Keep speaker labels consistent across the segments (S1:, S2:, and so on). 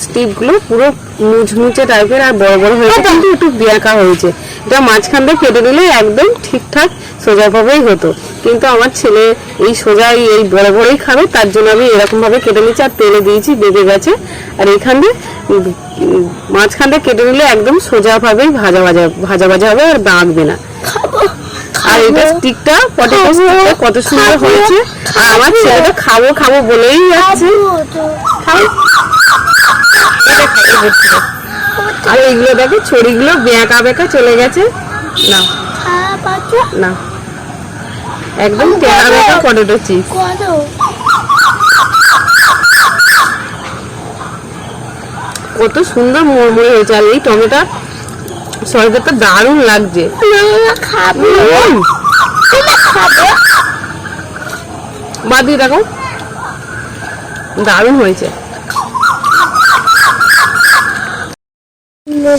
S1: স্টিকগুলো পুরো মুচমুচে টাইপের আর বড় বড় হয়েছে, কিন্তু একটু বেঁকা হয়েছে। এটা মাঝখান দিয়ে কেটে দিলে একদম ঠিকঠাক সোজাভাবেই হতো, কিন্তু আমার ছেলে এই সোজা এই বড় বড়ই খাবে, তার জন্য আমি এরকম ভাবে কেটে নিচ্ছি আর তেলে দিয়েছি, বেঁকে গেছে। আর এইখান দিয়ে মাঝখান দিয়ে কেটে নিলে একদম সোজাভাবেই ভাজা ভাজা ভাজা ভাজা হবে আর দাঁড়বে না। আর এটা স্টিকটা পটেটো স্টিকটা কত সুন্দর হয়েছে, আর আমার ছেলেটা খাবো খাবো বলেই যাচ্ছে। আর এইগুলো দেখে ছড়িগুলো বেঁকা বেঁকা চলে গেছে, না না একদম টেরা বেঁকা পটেটো চিপস। কত সুন্দর মুড়মুড়ে হয়েছে, আর এই টমেটো সরকারটা দারুণ লাগছে। বাদ দিয়ে দেখো, দারুণ হয়েছে।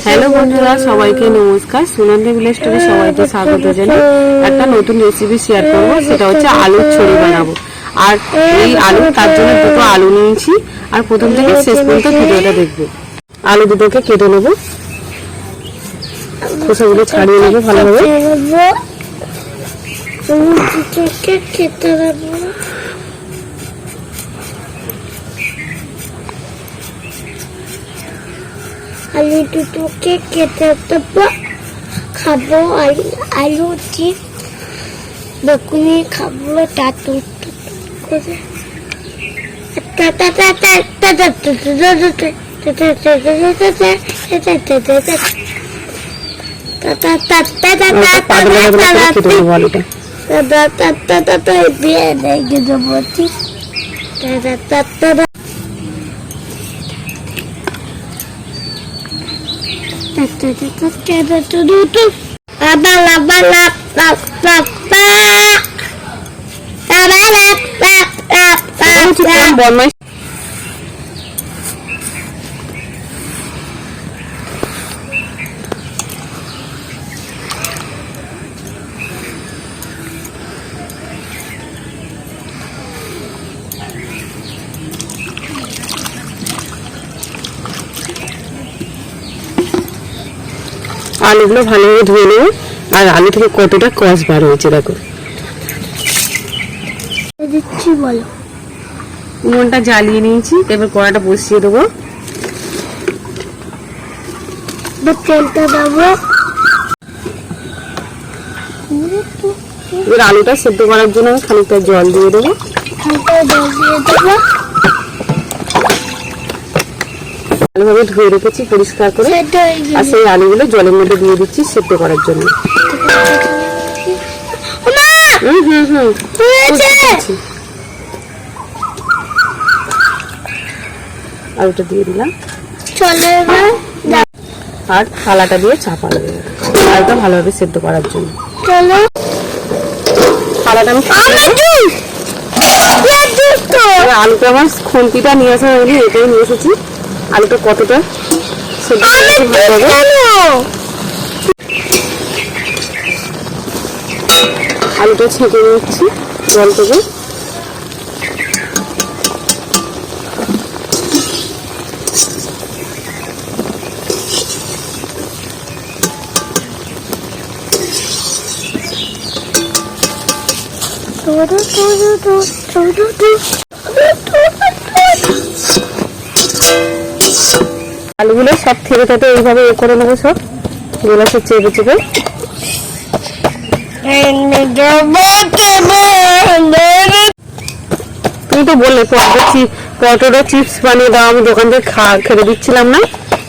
S1: হ্যালো বন্ধুরা, সবাইকে নমস্কার। সুনন্দা ভিলেজ থেকে সবাইকে স্বাগত জানাই। একটা নতুন রেসিপি শেয়ার করবো, সেটা হচ্ছে আলুর ছড়ি বানাবো। আর এই আলু, তার জন্য দুটো আলু নিয়েছি, আর প্রথম থেকে শেষ পর্যন্ত ভিডিওটা দেখবো। আলু দুটোকে কেটে নেবো, খোসাগুলো ছাড়িয়ে নেবো ভালোভাবে।
S2: আলু দুটোকে কেটে দেবো, খাবো। আলু চিপস বেগুনি খাবো, টাটু করে।
S1: আলুগুলো ভালোভাবে ধুয়ে নেবো। আর আলু থেকে কতটা কষ বার হয়েছে দেখো।
S2: দিচ্ছি বলো,
S1: উনুনটা জ্বালিয়ে নিয়েছি, এবার কড়াটা বসিয়ে দেবো।
S2: তেলটা দেবো,
S1: এবার আলুটা সেদ্ধ করার জন্য আমি খানিকটা জল দিয়ে দেবো। ভালোভাবে ধুয়ে রেখেছি পরিষ্কার করে, আর সেই আলুগুলো জলের মধ্যে দিয়ে দিচ্ছি সেদ্ধ করার জন্য। আলুটা দিয়ে দিলাম, আর থালাটা দিয়ে চাপা দেবে আলুটা ভালোভাবে সেদ্ধ করার জন্য। থালাটা আমি আলুটা আমার খুন্তিটা নিয়ে আসা হয়নি, এটাই নিয়ে এসেছি। আলুটা কতটা সেদ্ধ করেছি ভালোভাবে। আলুটা ছেঁকে নিচ্ছি জল থেকে। আলুগুলো সব থেকে থেকে এইভাবে এ করে নেবো, সব গ্লাসে চেপে চেপে। তুমি তো বললে পটেটো চিপস বানিয়ে দাও, আমি দোকান থেকে খেতে দিচ্ছিলাম না,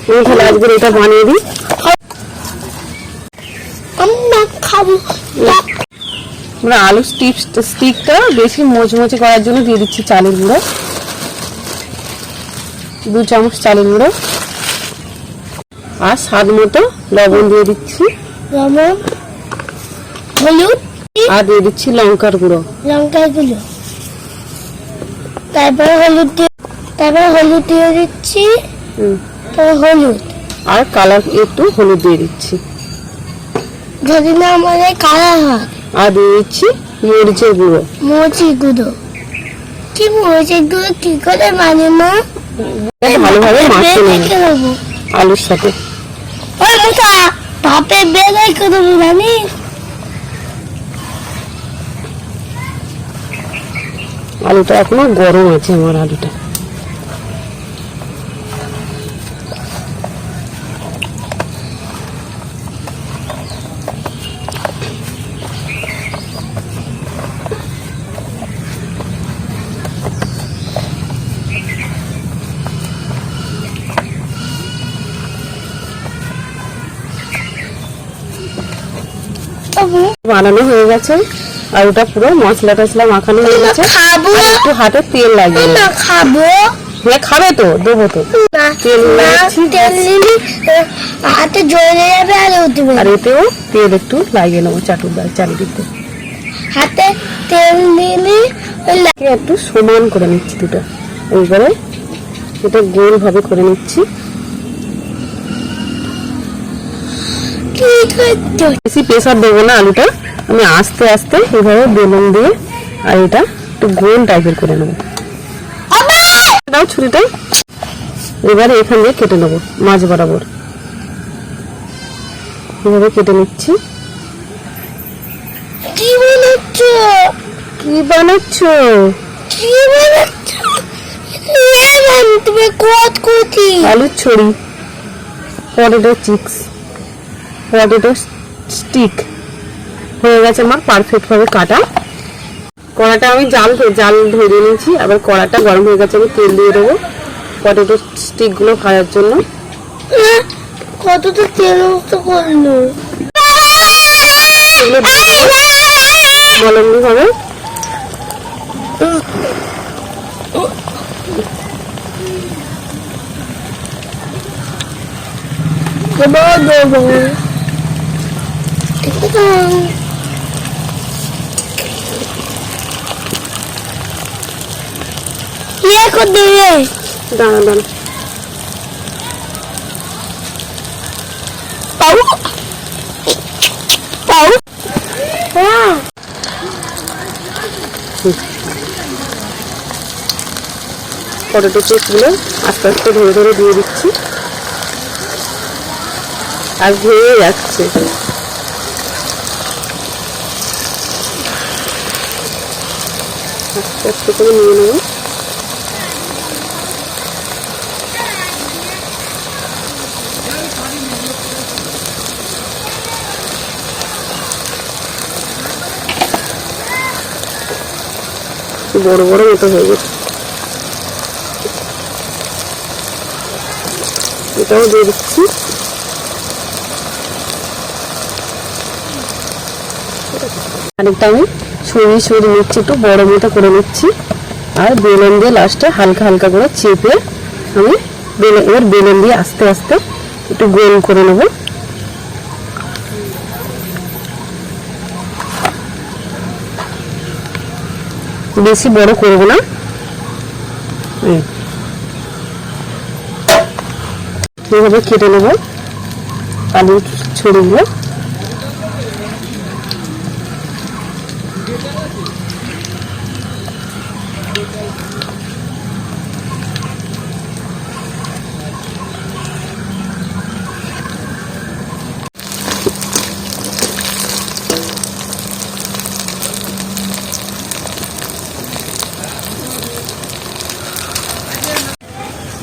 S1: আমি তাহলে আজকে এটা বানিয়ে দিই। আমরা আলু স্টিকটা বেশি মোচমোচে করার জন্য দিয়ে দিচ্ছি চালের গুঁড়ো, 2 চামচ চালের গুঁড়ো, আর স্বাদ মতো লবণ দিয়ে দিচ্ছি,
S2: লবণ, হলুদ,
S1: আর দিয়ে দিচ্ছি লঙ্কার গুঁড়ো।
S2: তারপরে হলুদ দিয়ে দিচ্ছি, হলুদ
S1: আর কালার একটু হলুদ দিয়ে দিচ্ছি,
S2: যদি না আমাদের কালার হয়।
S1: আর দিয়ে দিচ্ছি মরিচের গুঁড়ো।
S2: কি মরিচের গুঁড়ো কি করে মানে মা?
S1: ভালোভাবে মাখিয়ে নেব
S2: রেখে দেবো।
S1: আলুর সাথে।
S2: ওই মুসা ভাপে বের রেখে দেবো জানিস।
S1: আলুটা এখনো গরম আছে আমার আলুটা। বানানো হয়ে গেছে, আলুটা পুরো মশলা টসলা মাখানো হয়ে গেছে।
S2: খাবো
S1: আর একটু হাতে তেল লাগিয়ে
S2: না,
S1: নেব।
S2: খাবো
S1: হ্যাঁ খাবে তো, দেবো তো।
S2: না,
S1: তেল
S2: না,
S1: লাগাচ্ছি।
S2: তেল নিলি হাতে জ্বলে যাবে আর উঠবে
S1: আর
S2: না।
S1: এতেও তেল একটু লাগিয়ে নেবো চারিদিকে।
S2: হাতে তেল নিলি
S1: একটু সমান করে নিচ্ছি দুটো। এইবারে এটা গোল ভাবে করে নিচ্ছি।
S2: কি করছো?
S1: বেশি প্রেসার দেবো না, আলুটা আমি আস্তে আস্তে এইভাবে বেলুন দিয়ে আর এটা একটু গোল টাইপের করে নেবো। দাও ছুরিটা। এবারে এখান দিয়ে কেটে নেবো মাছ বরাবর, এভাবে কেটে নিচ্ছি।
S2: কি বানাচ্ছ?
S1: কি বানাচ্ছো?
S2: কি বানাচ্ছ? তুমি কত কোটি
S1: আলুর ছড়ি, পটেটো চিপস, পটেটো স্টিক হয়ে গেছে আমার পারফেক্ট ভাবে কাটা। কড়াটা আমি জাল ধরে নিয়েছি, আবার কড়াটা গরম হয়ে গেছে, আমি তেল দিয়ে দেবো পটেটো স্টিক গুলো ভাজার জন্য।
S2: কতটা তেল নষ্ট করলো।
S1: এগুলো দিয়ে দেবো মলমনি ভাবে।
S2: ইয়ে করে দেবে।
S1: দাঁড়া দাঁড়া,
S2: পাউ পাউ
S1: পটেটো চিপস গুলো আস্তে আস্তে ধরে ধরে দিয়ে দিচ্ছি, আর হয়ে যাচ্ছে। আস্তে আস্তে করে নিয়ে নেবো। বড় বড় মতো হয়ে গেছে, এটাও দিয়ে দিচ্ছি। আরেকটা আমি সরিয়ে নিচ্ছি, একটু বড় মতো করে নিচ্ছি, আর বেলুন দিয়ে লাস্টে হালকা হালকা করে চেপে আমি এবার বেলুন দিয়ে আস্তে আস্তে একটু গোল করে নেবো। বেশি বড় করবো না, এভাবে কেটে নেব আলুর ছড়িগুলো।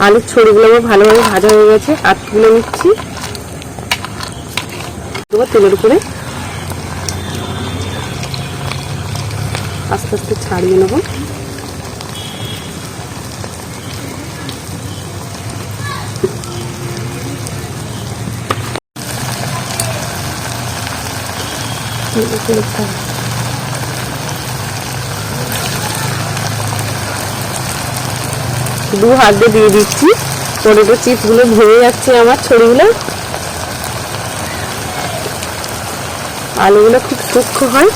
S1: আলুর ছড়িগুলো আমার ভালোভাবে ভাজা হয়ে গেছে, আর তুলে নিচ্ছি তেলের উপরে। আস্তে আস্তে ছাড়িয়ে নেব। দু হাত দিয়ে দিচ্ছি, পটেটো চিপস গুলো ভেঙে যাচ্ছে আমার ছড়িগুলো। আলুগুলো খুব সূক্ষ্ম হয়।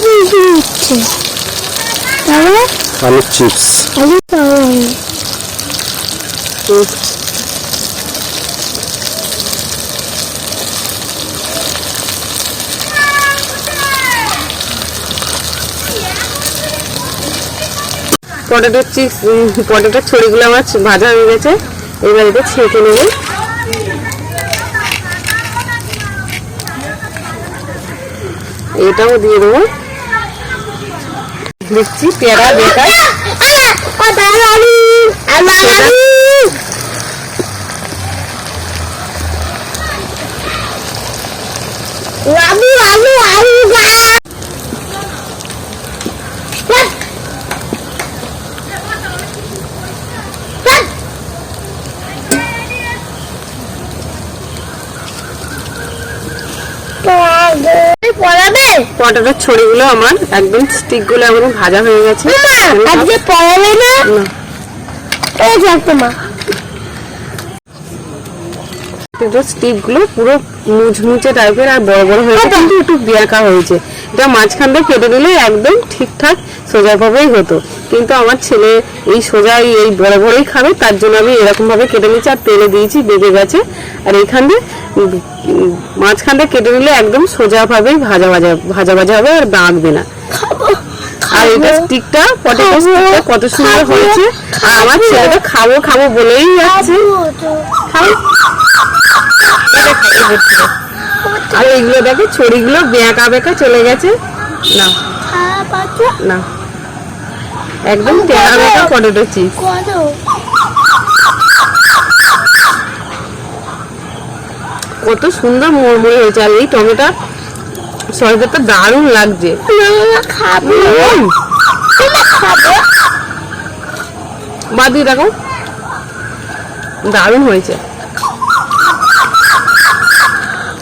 S2: দিচ্ছে তাহলে
S3: আলু চিপস।
S2: আলু তাহলে
S1: পটেটো চিপস, পটেটোর ছড়িগুলো আমার ভাজা হয়ে গেছে। এবার এটা ছেঁকে নেব। এটাও দিয়ে দেবো। দিচ্ছি পেয়ারা বেকার
S2: আলু আলু আলু পড়াবে
S1: পটেটোর ছড়িগুলো আমার একদম স্টিকগুলো আমার ভাজা হয়ে গেছে।
S2: আজকে পড়াবে না এই যাচ্ছে মা
S1: স্টিকগুলো পুরো মুচমুচে টাইপের আর বড় বড় হয়েছে, কিন্তু একটু বেঁকা হয়েছে। এটা মাঝখান দিয়ে কেটে দিলে একদম ঠিকঠাক সোজাভাবেই হতো, কিন্তু আমার ছেলে এই সোজা এই বড় বড়ই খাবে, তার জন্য আমি এরকম ভাবে কেটে নিচ্ছি আর তেলে দিয়েছি, বেঁকে গেছে। আর এইখান দিয়ে মাঝখান দিয়ে কেটে নিলে একদম সোজাভাবেই ভাজা ভাজা ভাজা ভাজা হবে আর দাঁড়বে না। আর এটা স্টিকটা পটেটো স্টিকটা কত সুন্দর হয়েছে, আর আমার ছেলেটা খাবো খাবো বলেই যাচ্ছে। খাও। আর এইগুলো দেখে ছড়িগুলো বেঁকা বেঁকা চলে গেছে। না না, একদম টেরা বেঁকা পটেটো চিপস। কত সুন্দর মুড়মুড়ে হয়েছে, আর এই টমেটো সসটা দারুণ লাগছে। বাদ দিয়ে দেখো, দারুণ হয়েছে।